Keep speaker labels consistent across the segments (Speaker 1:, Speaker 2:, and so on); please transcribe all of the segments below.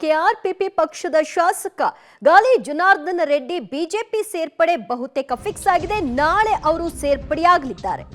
Speaker 1: KRPP ಪಕ್ಷದ ಶಾಸಕ Gali Janardhana Reddy BJP ಸೇರ್ಪಡೆ ಬಹುತೇಕ ಫಿಕ್ಸ್ ಆಗಿದೆ. ನಾಳೆ ಅವರು ಸೇರ್ಪಡೆಯಾಗಲಿದ್ದಾರೆ.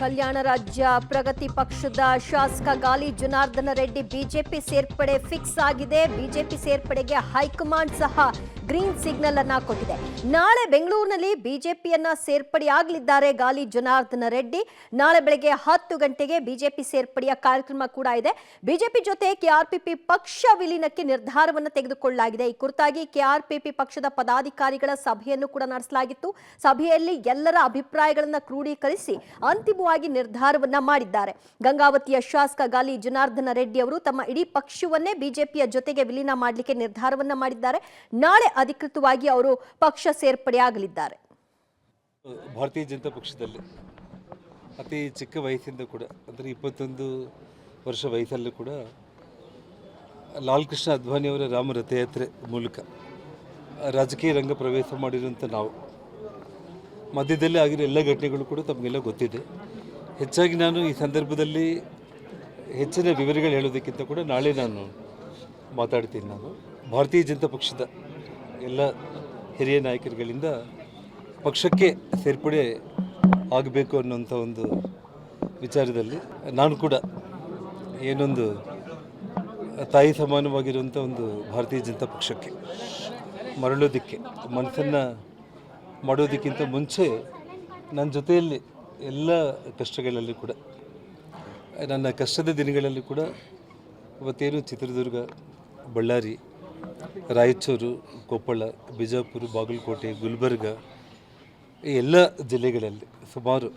Speaker 1: ಕಲ್ಯಾಣ ರಾಜ್ಯ ಪ್ರಗತಿ ಪಕ್ಷದ ಶಾಸಕ ಗಾಲಿ ಜನಾರ್ದನ ರೆಡ್ಡಿ ಬಿಜೆಪಿ ಸೇರ್ಪಡೆ ಫಿಕ್ಸ್ ಆಗಿದೆ. ಬಿಜೆಪಿ ಸೇರ್ಪಡೆಗೆ ಹೈಕಮಾಂಡ್ ಸಹ ಗ್ರೀನ್ ಸಿಗ್ನಲ್ ಅನ್ನ ಕೊಟ್ಟಿದೆ. ನಾಳೆ ಬೆಂಗಳೂರಿನಲ್ಲಿ ಬಿಜೆಪಿಯನ್ನ ಸೇರ್ಪಡೆಯಾಗಲಿದ್ದಾರೆ ಗಾಲಿ ಜನಾರ್ದನ ರೆಡ್ಡಿ. ನಾಳೆ ಬೆಳಗ್ಗೆ 10 ಗಂಟೆಗೆ ಬಿಜೆಪಿ ಸೇರ್ಪಡೆಯ ಕಾರ್ಯಕ್ರಮ ಕೂಡ ಇದೆ. ಬಿಜೆಪಿ ಜೊತೆ ಕೆಆರ್ಪಿಪಿ ಪಕ್ಷ ವಿಲೀನಕ್ಕೆ ನಿರ್ಧಾರವನ್ನು ತೆಗೆದುಕೊಳ್ಳಲಾಗಿದೆ. ಈ ಕುರಿತಾಗಿ ಕೆಆರ್ಪಿಪಿ ಪಕ್ಷದ ಪದಾಧಿಕಾರಿಗಳ ಸಭೆಯನ್ನು ಕೂಡ ನಡೆಸಲಾಗಿತ್ತು. ಸಭೆಯಲ್ಲಿ ಎಲ್ಲರ ಅಭಿಪ್ರಾಯಗಳನ್ನು ಕ್ರೋಢೀಕರಿಸಿ ಅಂತಿಮವಾಗಿ ನಿರ್ಧಾರವನ್ನ ಮಾಡಿದ್ದಾರೆ. ಗಂಗಾವತಿಯ ಶಾಸಕ ಗಾಲಿ ಜನಾರ್ದನ ರೆಡ್ಡಿ ಅವರು ತಮ್ಮ ಇಡೀ ಪಕ್ಷವನ್ನೇ ಬಿಜೆಪಿಯ ಜೊತೆಗೆ ವಿಲೀನ ಮಾಡಲಿಕ್ಕೆ ನಿರ್ಧಾರವನ್ನ ಮಾಡಿದ್ದಾರೆ. ನಾಳೆ ಅಧಿಕೃತವಾಗಿ ಅವರು ಪಕ್ಷ ಸೇರ್ಪಡೆಯಾಗಲಿದ್ದಾರೆ.
Speaker 2: ಭಾರತೀಯ ಜನತಾ ಪಕ್ಷದಲ್ಲಿ ಅತಿ ಚಿಕ್ಕ ವಯಸ್ಸಿಂದ ಕೂಡ ಅಂದರೆ 21 ವರ್ಷ ವಯಸ್ಸಲ್ಲೂ ಕೂಡ ಲಾಲ್ ಕೃಷ್ಣ ಅದ್ವಾನಿ ಅವರ ರಾಮ ರಥಯಾತ್ರೆ ಮೂಲಕ ರಾಜಕೀಯ ರಂಗ ಪ್ರವೇಶ ಮಾಡಿರುವಂಥ ನಾವು ಮಧ್ಯದಲ್ಲಿ ಆಗಿರೋ ಎಲ್ಲ ಘಟನೆಗಳು ಕೂಡ ತಮಗೆಲ್ಲ ಗೊತ್ತಿದೆ. ಹೆಚ್ಚಾಗಿ ನಾನು ಈ ಸಂದರ್ಭದಲ್ಲಿ ಹೆಚ್ಚಿನ ವಿವರಗಳು ಹೇಳೋದಕ್ಕಿಂತ ಕೂಡ ನಾಳೆ ನಾನು ಮಾತಾಡ್ತೀನಿ. ನಾನು ಭಾರತೀಯ ಜನತಾ ಪಕ್ಷದ ಎಲ್ಲ ಹಿರಿಯ ನಾಯಕರುಗಳಿಂದ ಪಕ್ಷಕ್ಕೆ ಸೇರ್ಪಡೆ ಆಗಬೇಕು ಅನ್ನೋಂಥ ಒಂದು ವಿಚಾರದಲ್ಲಿ ನಾನು ಕೂಡ ಏನೊಂದು ತಾಯಿ ಸಮಾನವಾಗಿರುವಂಥ ಒಂದು ಭಾರತೀಯ ಜನತಾ ಪಕ್ಷಕ್ಕೆ ಮರಳೋದಕ್ಕೆ ಮನಸ್ಸನ್ನು ಮಾಡೋದಕ್ಕಿಂತ ಮುಂಚೆ ನನ್ನ ಜೊತೆಯಲ್ಲಿ ಎಲ್ಲ ಕಷ್ಟಗಳಲ್ಲಿ ಕೂಡ ನನ್ನ ಕಷ್ಟದ ದಿನಗಳಲ್ಲಿ ಕೂಡ ಇವತ್ತೇನು ಚಿತ್ರದುರ್ಗ, ಬಳ್ಳಾರಿ, ರಾಯಚೂರು, ಕೊಪ್ಪಳ, ಬಿಜಾಪುರ, ಬಾಗಲಕೋಟೆ, ಗುಲ್ಬರ್ಗ ಈ ಎಲ್ಲ ಜಿಲ್ಲೆಗಳಲ್ಲಿ ಸುಮಾರು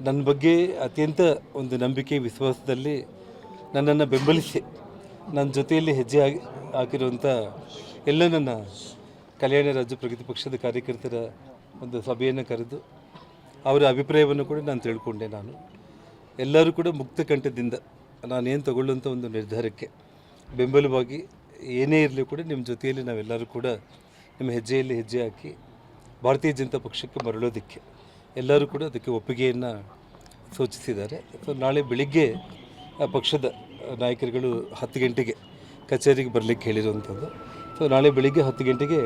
Speaker 2: ನನ್ನ ಬಗ್ಗೆ ಅತ್ಯಂತ ಒಂದು ನಂಬಿಕೆ ವಿಶ್ವಾಸದಲ್ಲಿ ನನ್ನನ್ನು ಬೆಂಬಲಿಸಿ ನನ್ನ ಜೊತೆಯಲ್ಲಿ ಹೆಜ್ಜೆ ಹಾಕಿರುವಂಥ ಎಲ್ಲ ನನ್ನ ಕಲ್ಯಾಣ ರಾಜ್ಯ ಪ್ರಗತಿ ಪಕ್ಷದ ಕಾರ್ಯಕರ್ತರ ಒಂದು ಸಭೆಯನ್ನು ಕರೆದು ಅವರ ಅಭಿಪ್ರಾಯವನ್ನು ಕೂಡ ನಾನು ತಿಳ್ಕೊಂಡೆ. ನಾನು ಎಲ್ಲರೂ ಕೂಡ ಮುಕ್ತ ಕಂಠದಿಂದ ನಾನೇನು ತಗೊಳ್ಳುವಂಥ ಒಂದು ನಿರ್ಧಾರಕ್ಕೆ ಬೆಂಬಲವಾಗಿ ಏನೇ ಇರಲಿ ಕೂಡ ನಿಮ್ಮ ಜೊತೆಯಲ್ಲಿ ನಾವೆಲ್ಲರೂ ಕೂಡ ನಿಮ್ಮ ಹೆಜ್ಜೆಯಲ್ಲಿ ಹೆಜ್ಜೆ ಹಾಕಿ ಭಾರತೀಯ ಜನತಾ ಪಕ್ಷಕ್ಕೆ ಮರಳೋದಕ್ಕೆ ಎಲ್ಲರೂ ಕೂಡ ಅದಕ್ಕೆ ಒಪ್ಪಿಗೆಯನ್ನು ಸೂಚಿಸಿದ್ದಾರೆ. ಸೊ ನಾಳೆ ಬೆಳಿಗ್ಗೆ ಪಕ್ಷದ ನಾಯಕರುಗಳು 10 ಗಂಟೆಗೆ ಕಚೇರಿಗೆ ಬರಲಿಕ್ಕೆ ಹೇಳಿರುವಂಥದ್ದು. ಸೊ ನಾಳೆ ಬೆಳಿಗ್ಗೆ 10 ಗಂಟೆಗೆ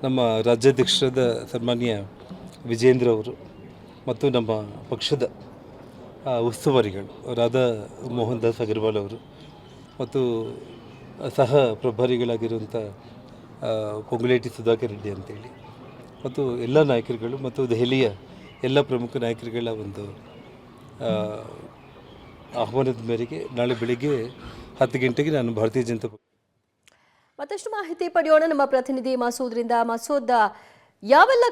Speaker 2: ನಮ್ಮ ರಾಜ್ಯಾಧ್ಯಕ್ಷರಾದ ಸನ್ಮಾನ್ಯ ವಿಜೇಂದ್ರ ಅವರು ಮತ್ತು ನಮ್ಮ ಪಕ್ಷದ ಉಸ್ತುವಾರಿಗಳು ರಾಧಾ ಮೋಹನ್ ದಾಸ್ ಅಗರ್ವಾಲ್ ಅವರು ಮತ್ತು ಸಹ ಪ್ರಭಾರಿಗಳಾಗಿರುವಂಥ ಪೊಂಗುಲೇಟಿ ಸುಧಾಕರ್ ರೆಡ್ಡಿ ಅಂತೇಳಿ ಮತ್ತು ಎಲ್ಲ ನಾಯಕರುಗಳು ಮತ್ತು ದೆಹಲಿಯ ಎಲ್ಲ ಪ್ರಮುಖ ನಾಯಕರುಗಳ ಒಂದು ಆಹ್ವಾನದ ಮೇರೆಗೆ ನಾಳೆ ಬೆಳಿಗ್ಗೆ 10 ಗಂಟೆಗೆ ನಾನು ಭಾರತೀಯ ಜನತಾ ಪಕ್ಷ
Speaker 1: ಮತ್ತಷ್ಟು ಮಾಹಿತಿ ಪಡೆಯೋಣ ನಮ್ಮ ಪ್ರತಿನಿಧಿ ಮಸೂದ್ರಿಂದ. ಮಸೂದ್, ಯಾವೆಲ್ಲ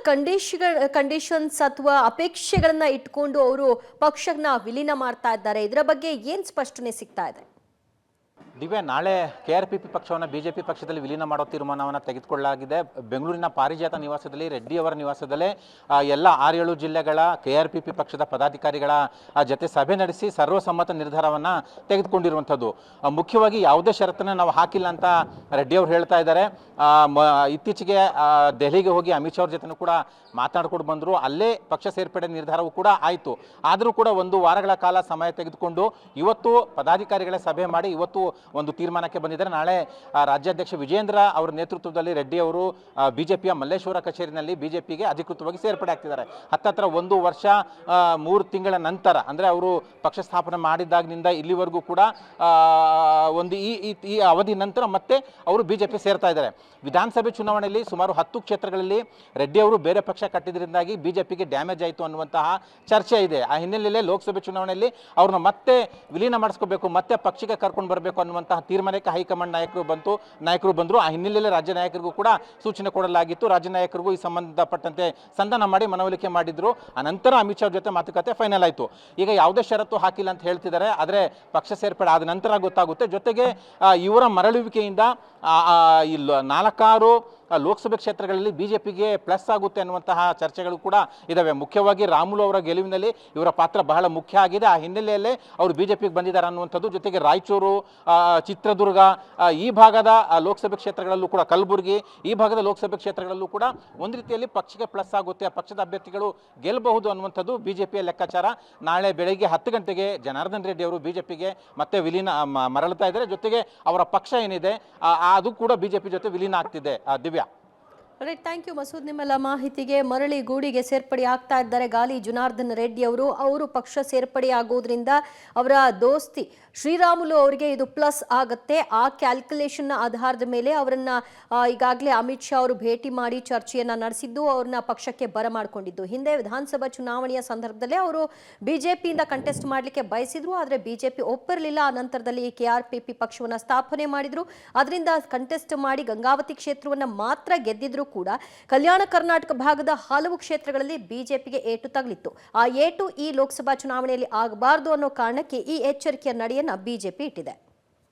Speaker 1: ಕಂಡೀಷನ್ಸ್ ಅಥವಾ ಅಪೇಕ್ಷೆಗಳನ್ನ ಇಟ್ಕೊಂಡು ಅವರು ಪಕ್ಷನ ವಿಲೀನ ಮಾಡ್ತಾ ಇದ್ದಾರೆ, ಇದರ ಬಗ್ಗೆ ಏನು ಸ್ಪಷ್ಟನೆ ಸಿಗ್ತಾ ಇದೆ?
Speaker 3: ದಿವ್ಯಾ, ನಾಳೆ ಕೆಆರ್ಪಿಪಿ ಪಕ್ಷವನ್ನು ಬಿಜೆಪಿ ಪಕ್ಷದಲ್ಲಿ ವಿಲೀನ ಮಾಡೋ ತೀರ್ಮಾನವನ್ನು ತೆಗೆದುಕೊಳ್ಳಲಾಗಿದೆ. ಬೆಂಗಳೂರಿನ ಪಾರಿಜಾತ ನಿವಾಸದಲ್ಲಿ ರೆಡ್ಡಿಯವರ ನಿವಾಸದಲ್ಲೇ ಎಲ್ಲ 6-7 ಜಿಲ್ಲೆಗಳ ಕೆಆರ್ಪಿಪಿ ಪಕ್ಷದ ಪದಾಧಿಕಾರಿಗಳ ಜೊತೆ ಸಭೆ ನಡೆಸಿ ಸರ್ವಸಮ್ಮತ ನಿರ್ಧಾರವನ್ನು ತೆಗೆದುಕೊಂಡಿರುವಂಥದ್ದು. ಮುಖ್ಯವಾಗಿ ಯಾವುದೇ ಷರತ್ತನ್ನು ನಾವು ಹಾಕಿಲ್ಲ ಅಂತ ರೆಡ್ಡಿಯವರು ಹೇಳ್ತಾ ಇದ್ದಾರೆ. ಇತ್ತೀಚೆಗೆ ದೆಹಲಿಗೆ ಹೋಗಿ ಅಮಿತ್ ಶಾ ಅವ್ರ ಜೊತೆ ಕೂಡ ಮಾತನಾಡ್ಕೊಂಡು ಬಂದರು. ಅಲ್ಲೇ ಪಕ್ಷ ಸೇರ್ಪಡೆ ನಿರ್ಧಾರವೂ ಕೂಡ ಆಯಿತು. ಆದರೂ ಕೂಡ 1 ವಾರಗಳ ಕಾಲ ಸಮಯ ತೆಗೆದುಕೊಂಡು ಇವತ್ತು ಪದಾಧಿಕಾರಿಗಳ ಸಭೆ ಮಾಡಿ ಇವತ್ತು ಒಂದು ತೀರ್ಮಾನಕ್ಕೆ ಬಂದಿದ್ದಾರೆ. ನಾಳೆ ರಾಜ್ಯಾಧ್ಯಕ್ಷ ವಿಜೇಂದ್ರ ಅವರ ನೇತೃತ್ವದಲ್ಲಿ ರೆಡ್ಡಿ ಅವರು ಬಿಜೆಪಿಯ ಮಲ್ಲೇಶ್ವರ ಕಚೇರಿನಲ್ಲಿ ಬಿಜೆಪಿಗೆ ಅಧಿಕೃತವಾಗಿ ಸೇರ್ಪಡೆ ಆಗ್ತಿದ್ದಾರೆ. ಹತ್ತತ್ರ 1 ವರ್ಷ 3 ತಿಂಗಳ ನಂತರ, ಅಂದರೆ ಅವರು ಪಕ್ಷ ಸ್ಥಾಪನೆ ಮಾಡಿದಾಗಿನಿಂದ ಇಲ್ಲಿವರೆಗೂ ಕೂಡ ಒಂದು ಈ ಅವಧಿ ನಂತರ ಮತ್ತೆ ಅವರು ಬಿಜೆಪಿ ಸೇರ್ತಾ ಇದ್ದಾರೆ. ವಿಧಾನಸಭೆ ಚುನಾವಣೆಯಲ್ಲಿ ಸುಮಾರು 10 ಕ್ಷೇತ್ರಗಳಲ್ಲಿ ರೆಡ್ಡಿ ಅವರು ಬೇರೆ ಪಕ್ಷ ಕಟ್ಟಿದ್ರಿಂದಾಗಿ ಬಿಜೆಪಿಗೆ ಡ್ಯಾಮೇಜ್ ಆಯಿತು ಅನ್ನುವಂತಹ ಚರ್ಚೆ ಇದೆ. ಆ ಹಿನ್ನೆಲೆಯಲ್ಲಿ ಲೋಕಸಭೆ ಚುನಾವಣೆಯಲ್ಲಿ ಅವ್ರನ್ನ ಮತ್ತೆ ವಿಲೀನ ಮಾಡಿಸ್ಕೋಬೇಕು, ಮತ್ತೆ ಪಕ್ಷಕ್ಕೆ ಕರ್ಕೊಂಡು ಬರಬೇಕು ಅನ್ನುವಂತಹ ತೀರ್ಮಾನಕ್ಕೆ ಹೈಕಮಾಂಡ್ ನಾಯಕರು ಬಂದರು. ಆ ಹಿನ್ನೆಲೆಯಲ್ಲಿ ರಾಜ್ಯ ನಾಯಕರಿಗೂ ಕೂಡ ಸೂಚನೆ ಕೊಡಲಾಗಿತ್ತು. ರಾಜ್ಯ ನಾಯಕರಿಗೂ ಈ ಸಂಬಂಧಪಟ್ಟಂತೆ ಸಂಧಾನ ಮಾಡಿ ಮನವೊಲಿಕೆ ಮಾಡಿದ್ರು. ಆ ನಂತರ ಅಮಿತ್ ಶಾ ಜೊತೆ ಮಾತುಕತೆ ಫೈನಲ್ ಆಯಿತು. ಈಗ ಯಾವುದೇ ಷರತ್ತು ಹಾಕಿಲ್ಲ ಅಂತ ಹೇಳ್ತಿದ್ದಾರೆ, ಆದರೆ ಪಕ್ಷ ಸೇರ್ಪಡೆ ಆದ ನಂತರ ಗೊತ್ತಾಗುತ್ತೆ. ಜೊತೆಗೆ ಇವರ ಮರಳುವಿಕೆಯಿಂದ 4-6 ಲೋಕಸಭೆ ಕ್ಷೇತ್ರಗಳಲ್ಲಿ ಬಿಜೆಪಿಗೆ ಪ್ಲಸ್ ಆಗುತ್ತೆ ಅನ್ನುವಂತಹ ಚರ್ಚೆಗಳು ಕೂಡ ಇದಾವೆ. ಮುಖ್ಯವಾಗಿ ರಾಮುಲು ಅವರ ಗೆಲುವಿನಲ್ಲಿ ಇವರ ಪಾತ್ರ ಬಹಳ ಮುಖ್ಯ ಆಗಿದೆ. ಆ ಹಿನ್ನೆಲೆಯಲ್ಲೇ ಅವರು ಬಿಜೆಪಿಗೆ ಬಂದಿದ್ದಾರೆ ಅನ್ನುವಂಥದ್ದು. ಜೊತೆಗೆ ರಾಯಚೂರು, ಚಿತ್ರದುರ್ಗ, ಈ ಭಾಗದ ಲೋಕಸಭೆ ಕ್ಷೇತ್ರಗಳಲ್ಲೂ ಕೂಡ, ಕಲಬುರಗಿ ಈ ಭಾಗದ ಲೋಕಸಭೆ ಕ್ಷೇತ್ರಗಳಲ್ಲೂ ಕೂಡ ಒಂದು ರೀತಿಯಲ್ಲಿ ಪಕ್ಷಕ್ಕೆ ಪ್ಲಸ್ ಆಗುತ್ತೆ, ಪಕ್ಷದ ಅಭ್ಯರ್ಥಿಗಳು ಗೆಲ್ಲಬಹುದು ಅನ್ನುವಂಥದ್ದು ಬಿಜೆಪಿಯ ಲೆಕ್ಕಾಚಾರ. ನಾಳೆ ಬೆಳಗ್ಗೆ 10 ಗಂಟೆಗೆ ಜನಾರ್ದನ್ ರೆಡ್ಡಿ ಅವರು ಬಿಜೆಪಿಗೆ ಮತ್ತೆ ವಿಲೀನ ಮರಳ್ತಾ ಇದ್ದಾರೆ. ಜೊತೆಗೆ ಅವರ ಪಕ್ಷ ಏನಿದೆ ಅದು ಕೂಡ ಬಿಜೆಪಿ ಜೊತೆ ವಿಲೀನ ಆಗ್ತಿದೆ. Divya.
Speaker 1: Right, thank you Masood, ನಿಮ್ಮೆಲ್ಲ ಮಾಹಿತಿಗೆ. ಮರಳಿ ಗೂಡಿಗೆ ಸೇರ್ಪಡೆ ಆಗ್ತಾ ಇದ್ದಾರೆ ಗಾಲಿ ಜನಾರ್ದನ್ ರೆಡ್ಡಿ ಅವರು ಪಕ್ಷ ಸೇರ್ಪಡೆ ಆಗೋದ್ರಿಂದ ಅವರ ದೋಸ್ತಿ ಶ್ರೀರಾಮುಲು ಅವರಿಗೆ ಇದು ಪ್ಲಸ್ ಆಗುತ್ತೆ. ಆ ಕ್ಯಾಲ್ಕುಲೇಷನ್ ಆಧಾರದ ಮೇಲೆ ಅವರನ್ನ ಈಗಾಗಲೇ ಅಮಿತ್ ಶಾ ಅವರು ಭೇಟಿ ಮಾಡಿ ಚರ್ಚೆಯನ್ನ ನಡೆಸಿದ್ದು, ಅವ್ರನ್ನ ಪಕ್ಷಕ್ಕೆ ಬರಮಾಡಿಕೊಂಡಿದ್ದು. ಹಿಂದೆ ವಿಧಾನಸಭಾ ಚುನಾವಣೆಯ ಸಂದರ್ಭದಲ್ಲೇ ಅವರು ಬಿಜೆಪಿಯಿಂದ ಕಂಟೆಸ್ಟ್ ಮಾಡಲಿಕ್ಕೆ ಬಯಸಿದ್ರು, ಆದರೆ ಬಿಜೆಪಿ ಒಪ್ಪಿರಲಿಲ್ಲ. ಆ ನಂತರದಲ್ಲಿ KRPP ಪಕ್ಷವನ್ನ ಸ್ಥಾಪನೆ ಮಾಡಿದ್ರು. ಅದರಿಂದ ಕಂಟೆಸ್ಟ್ ಮಾಡಿ ಗಂಗಾವತಿ ಕ್ಷೇತ್ರವನ್ನ ಮಾತ್ರ ಗೆದ್ದಿದ್ರು ಕೂಡ ಕಲ್ಯಾಣ ಕರ್ನಾಟಕ ಭಾಗದ ಹಲವು ಕ್ಷೇತ್ರಗಳಲ್ಲಿ ಬಿಜೆಪಿಗೆ ಏಟು ತಗಲಿತ್ತು. ಆ ಏಟು ಈ ಲೋಕಸಭಾ ಚುನಾವಣೆಯಲ್ಲಿ ಆಗಬಾರದು ಅನ್ನೋ ಕಾರಣಕ್ಕೆ ಈ ಎಚ್ಚರಿಕೆಯ ನಡೆಯನ್ನ ಬಿಜೆಪಿ ಇಟ್ಟಿದೆ.